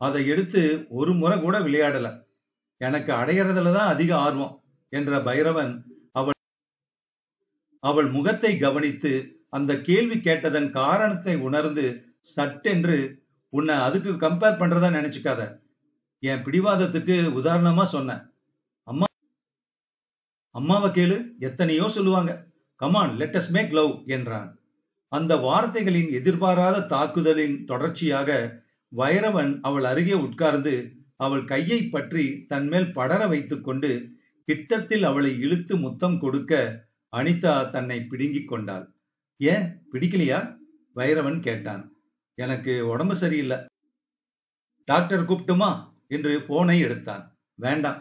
அதை எடுத்து ஒரு முறை கூட விளையாடல. எனக்கு அடையறதுலதான் அதிக ஆர்வம் என்ற பைரவன் அவள் முகத்தை கவனித்து அந்த கேள்வி கேட்டதன் காரணத்தை உணர்ந்து சட்டென்று, உன்னை அதுக்கு கம்பேர் பண்றதா நினைச்சுக்காத. என் பிடிவாதத்துக்கு உதாரணமா சொன்னேன். அம்மாவை கேளு, எத்தனையோ சொல்லுவாங்க. Come on, let us make love என்றான். அந்த வார்த்தைகளின் எதிர்பாராத தாக்குதலின் தொடர்ச்சியாக வைரவன் அவள் அருகே உட்கார்ந்து அவள் கையை பற்றி தன்மேல் படர வைத்துக் கொண்டு கிட்டத்தில் அவளை இழுத்து முத்தம் கொடுக்க அனிதா தன்னை பிடுங்கிக் கொண்டாள். ஏன் பிடிக்கலையா? வைரவன் கேட்டான். எனக்கு உடம்பு சரியில்லை. டாக்டர் கூப்பிட்டுமா என்று போனை எடுத்தான். வேண்டாம்,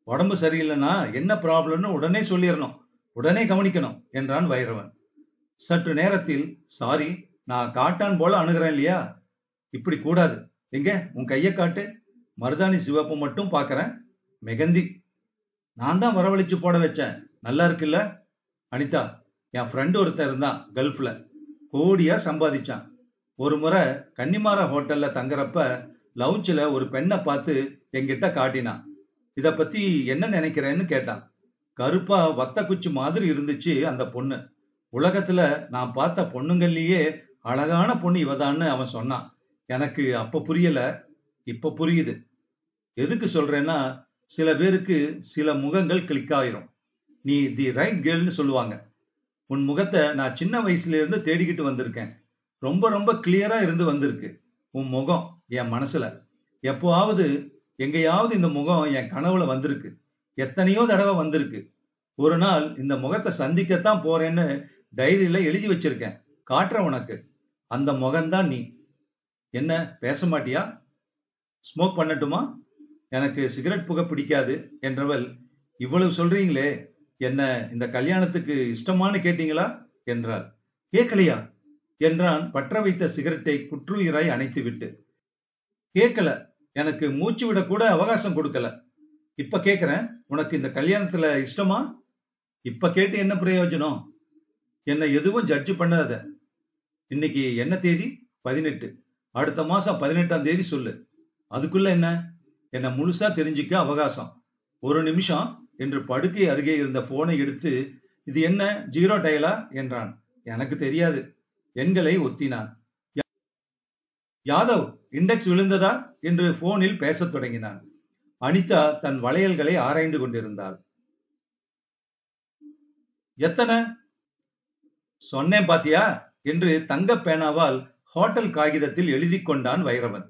உடம்பு சரியில்லைன்னா என்ன ப்ராப்ளம்னு உடனே சொல்லிடணும், உடனே கவனிக்கணும் என்றான் வைரவன். சற்று நேரத்தில், சாரி, நான் காட்டான் போல அணுகிறேன் இல்லையா, இப்படி கூடாது. எங்க உன் கையை காட்டு. மருதாணி சிவப்பு மட்டும் பாக்குறேன். மெகந்தி நான் தான் வரவழைச்சு போட வச்சேன். நல்லா இருக்குல்ல? அனிதா, என் ஃப்ரெண்டு ஒருத்தர் இருந்தான் கல்ஃப்ல, கோடியா சம்பாதிச்சான். ஒரு முறை கன்னிமாரா ஹோட்டல்ல தங்குறப்ப லவுஞ்சில் ஒரு பெண்ணை பார்த்து என்கிட்ட காட்டினான். இத பத்தி என்ன நினைக்கிறேன்னு கேட்டான். கருப்பா வத்த குச்சி மாதிரி இருந்துச்சு அந்த பொண்ணு. உலகத்துல நான் பார்த்த பொண்ணுங்கள்லயே அழகான பொண்ணு இவதான்னு அவன் சொன்னான். எனக்கு அப்ப புரியல, இப்ப புரியுது. எதுக்கு சொல்றேன்னா, சில பேருக்கு சில முகங்கள் கிளிக் ஆயிரும். நீ தி ரைட் கேர்ள்னு சொல்லுவாங்க. உன் முகத்தை நான் சின்ன வயசுல இருந்து தேடிக்கிட்டு வந்திருக்கேன். ரொம்ப ரொம்ப கிளியரா இருந்து வந்திருக்கு உன் முகம் என் மனசுல. எப்போவாவது எங்கேயாவது இந்த முகம் என் கனவுல வந்திருக்கு. எத்தனையோ தடவை வந்திருக்கு. ஒரு நாள் இந்த முகத்தை சந்திக்கத்தான் போறேன்னு டைரியில எழுதி வச்சிருக்கேன், காட்டுற உனக்கு. அந்த முகம்தான் நீ. என்ன பேச மாட்டியா? ஸ்மோக் பண்ணட்டுமா? எனக்கு சிகரெட் புகை பிடிக்காது என்றவள், இவ்வளவு சொல்றீங்களே, என்ன இந்த கல்யாணத்துக்கு இஷ்டமானு கேட்டீங்களா என்றாள். கேட்கலையா என்றான் பற்ற வைத்த சிகரெட்டை குற்றுயிராய் அணைத்து விட்டு. கேட்கல, எனக்கு மூச்சு விட கூட அவகாசம் கொடுக்கல. இப்ப கேட்கிறேன், உனக்கு இந்த கல்யாணத்துல இஷ்டமா? இப்ப கேட்டு என்ன பிரயோஜனம்? என்னை எதுவும் ஜட்ஜ் பண்ணாத. இன்னைக்கு என்ன தேதி? 18. அடுத்த மாசம் 18ஆம் தேதி சொல்லு. அதுக்குள்ள என்ன? என்ன முழுசா தெரிஞ்சுக்க அவகாசம். ஒரு நிமிஷம் என்று படுக்கை அருகே இருந்த போனை எடுத்து, இது என்ன ஜீரோ டயலா என்றான். எனக்கு தெரியாது. எண்களை ஒத்தினான். யாதவ், இண்டெக்ஸ் விழுந்ததா என்று போனில் பேசத் தொடங்கினான். அனிதா தன் வளையல்களை ஆராய்ந்து கொண்டிருந்தாள். எத்தனை சொன்னேன் பாத்தியா என்று தங்க பேனாவால் ஹோட்டல் காகிதத்தில் எழுதி கொண்டான் வைரவன்.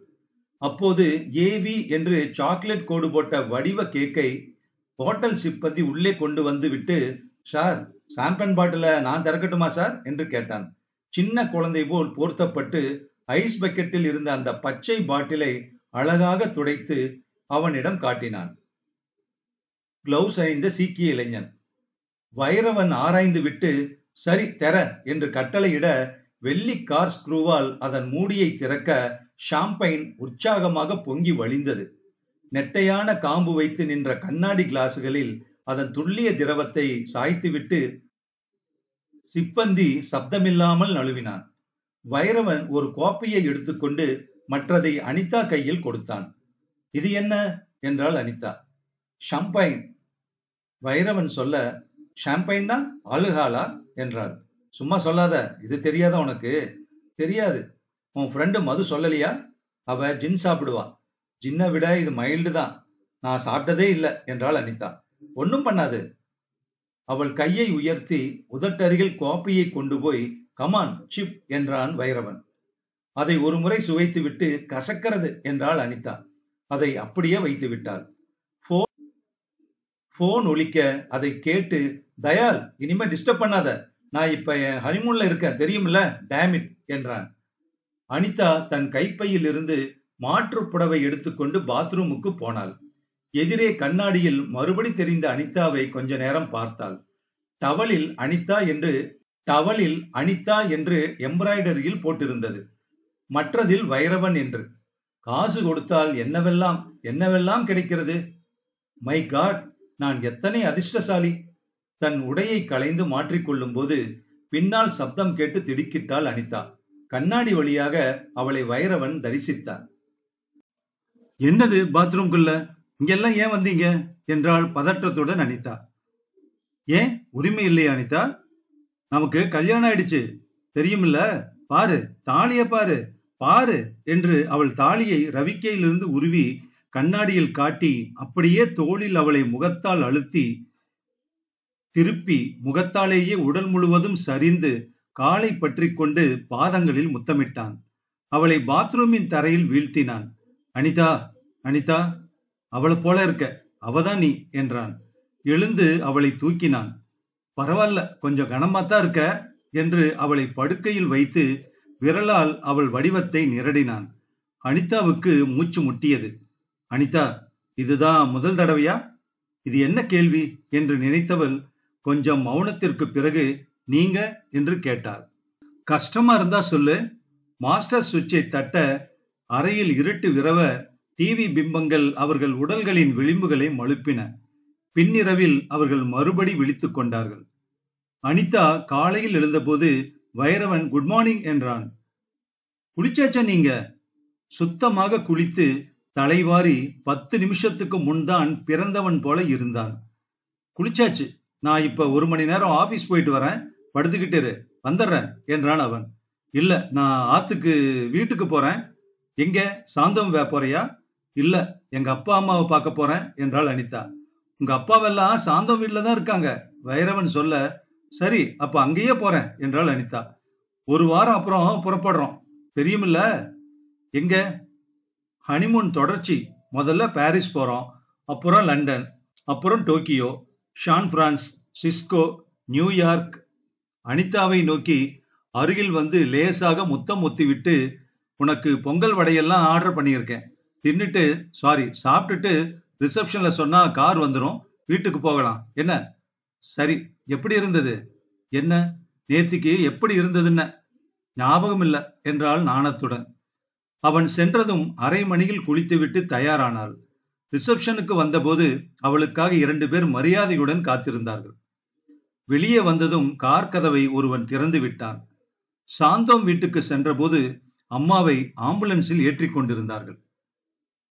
அப்போது ஏவி என்று சாக்லேட் கோடு போட்ட வடிவ கேக்கை ஹோட்டல் சிப்பந்தி உள்ளே கொண்டு வந்து விட்டு, சார், சாம்பன் பாட்டில நான் திறக்கட்டுமா சார் என்று கேட்டான். சின்ன குழந்தை போல் போர்த்தப்பட்டு ஐஸ் பக்கெட்டில் இருந்த அந்த பச்சை பாட்டிலை அழகாக துடைத்து அவனிடம் காட்டினான். கிளவுஸ் அணிந்த சீக்கிய இளைஞன். வைரவன் ஆராய்ந்து விட்டு, சரி தெர என்று கட்டளையிட, வெள்ளி கார் ஸ்க்ரூவால் அதன் மூடியை திறக்க ஷாம்பைன் உற்சாகமாக பொங்கி வழிந்தது. நெட்டையான காம்பு வைத்து நின்ற கண்ணாடி கிளாசுகளில் அதன் துல்லிய திரவத்தை சாய்த்துவிட்டு சிப்பந்தி சப்தமில்லாமல் நழுவினான். வைரவன் ஒரு கோப்பையை எடுத்துக்கொண்டு மற்றதை அனிதா கையில் கொடுத்தான். இது என்ன என்றாள் அனிதா. ஷாம்பைன். வைரவன் சொல்ல, ஷாம்பைன்னா ஆல்கஹாலா என்றாள். சும்மா சொல்லாத, இது தெரியாதா உனக்கு? தெரியாது. உன் ஃப்ரெண்டு மது சொல்லலையா? அவ ஜின் சாப்பிடுவா. ஜின்னை விட இது மைல்டு தான். நான் சாப்பிட்டதே இல்லை என்றாள் அனிதா. ஒன்னும் பண்ணாது. அவள் கையை உயர்த்தி உதட்டருகில் கோப்பையை கொண்டு போய், கமான் சிப் என்றான் வைரவன். அதை ஒரு முறை சுவைத்து விட்டு, கசக்கிறது என்றாள் அனிதா. அதை அப்படியே வைத்து விட்டாள். போன் ஒலிக்க அதை கேட்டு, தயால், இனிமே டிஸ்டர்ப் பண்ணாத, நான் இப்ப என் ஹனிமூன்ல இருக்கேன் தெரியுமில்ல, டேமிட் என்றான். அனிதா தன் கைப்பையில் இருந்து மாற்று புடவை எடுத்துக்கொண்டு பாத்ரூமுக்கு போனாள். எதிரே கண்ணாடியில் மறுபடி தெரிந்த அனிதாவை கொஞ்ச நேரம் பார்த்தாள். டவலில் அனிதா என்று எம்ப்ராய்டரியில் போட்டிருந்தது. மற்றதில் வைரவன் என்று. காசு கொடுத்தால் என்னவெல்லாம் என்னவெல்லாம் கிடைக்கிறது. மை காட், நான் எத்தனை அதிர்ஷ்டசாலி. தன் உடையை களைந்து மாற்றிக்கொள்ளும் போது பின்னால் சப்தம் கேட்டு திடுக்கிட்டாள் அனிதா. கண்ணாடி வழியாக அவளை வைரவன் தரிசித்தான். என்னது பாத்ரூம்குள்ள? இங்கெல்லாம் ஏன் வந்தீங்க என்றாள் பதற்றத்துடன் அனிதா. ஏன் உரிமை இல்லையா அனிதா? நமக்கு கல்யாணம் ஆயிடுச்சு தெரியுமில்ல, பாரு, தாலிய பாரு பாரு என்று அவள் தாலியை ரவிக்கையிலிருந்து உருவி கண்ணாடியில் காட்டி, அப்படியே தோளில் அவளை முகத்தால் அழுத்தி திருப்பி முகத்தாலேயே உடல் முழுவதும் சரிந்து காலை பற்றி கொண்டு பாதங்களில் முத்தமிட்டான். அவளை பாத்ரூமின் தரையில் வீழ்த்தினான். அனிதா, அனிதா, அவளை போல இருக்க, அவதான் நீ என்றான். எழுந்து அவளை தூக்கினான். பரவாயில்ல, கொஞ்சம் கனமாத்தான் இருக்க என்று அவளை படுக்கையில் வைத்து விரலால் அவள் வடிவத்தை நிரடினான். அனிதாவுக்கு மூச்சு முட்டியது. அனிதா, இதுதான் முதல் தடவையா? இது என்ன கேள்வி என்று நினைத்தவள் கொஞ்சம் மௌனத்திற்கு பிறகு நீங்க என்று கேட்டாள். கஷ்டமா இருந்தா சொல்லு. மாஸ்டர் சுவிட்சை தட்ட அறையில் இருட்டு விரவ டிவி பிம்பங்கள் அவர்கள் உடல்களின் விளிம்புகளை மழுப்பின. பின்னிரவில் அவர்கள் மறுபடி விழித்துக் கொண்டார்கள். அனிதா காலையில் எழுந்தபோது வைரவன் குட் மார்னிங் என்றான். குளிச்சாச்சா நீங்க? சுத்தமாக குளித்து தலைவாரி 10 நிமிஷத்துக்கு முன்தான் பிறந்தவன் போல இருந்தான். குளிச்சாச்சு, நான் இப்ப 1 மணி நேரம் ஆபீஸ் போயிட்டு வரேன், படுத்துக்கிட்டு இரு, வந்துடுறேன் என்றான் அவன். இல்ல, நான் ஆத்துக்கு வீட்டுக்கு போறேன். எங்க, சாந்தம் போறியா? இல்ல, எங்க அப்பா அம்மாவை பார்க்க போறேன் என்றாள் அனிதா. உங்க அப்பாவெல்லாம் சாந்தம் வீட்டுல தான் இருக்காங்க, வைரவன் சொல்ல. சரி, அப்ப அங்கேயே போறேன் என்றாள் அனிதா. 1 வாரம் அப்புறம் புறப்படுறோம், தெரியுமில்ல? எங்க? ஹனிமூன் தொடர்ச்சி. முதல்ல பாரிஸ் போறோம், அப்புறம் லண்டன், அப்புறம் Tokyo, San Francisco, New York. அனிதாவை நோக்கி அருகில் வந்து லேசாக முத்தம் முத்திவிட்டு, உனக்கு பொங்கல் வடையெல்லாம் ஆர்டர் பண்ணியிருக்கேன், தின்னுட்டு சாப்பிட்டுட்டு ரிசப்ஷன்ல சொன்னா கார் வந்துடும், வீட்டுக்கு போகலாம், என்ன? சரி, எப்படி இருந்தது? என்ன, நேத்திக்கு எப்படி இருந்ததுன்னு ஞாபகம் இல்ல என்றாள் நாணத்துடன். அவன் சென்றதும் அரை மணியில் குளித்துவிட்டு தயாரானாள். ரிசப்ஷனுக்கு வந்தபோது அவளுக்காக 2 பேர் மரியாதையுடன் காத்திருந்தார்கள். வெளியே வந்ததும் கார் கதவை ஒருவன் திறந்து விட்டான். சாந்தோம் வீட்டுக்கு சென்றபோது அம்மாவை ஆம்புலன்ஸில் ஏற்றிக் கொண்டிருந்தார்கள்.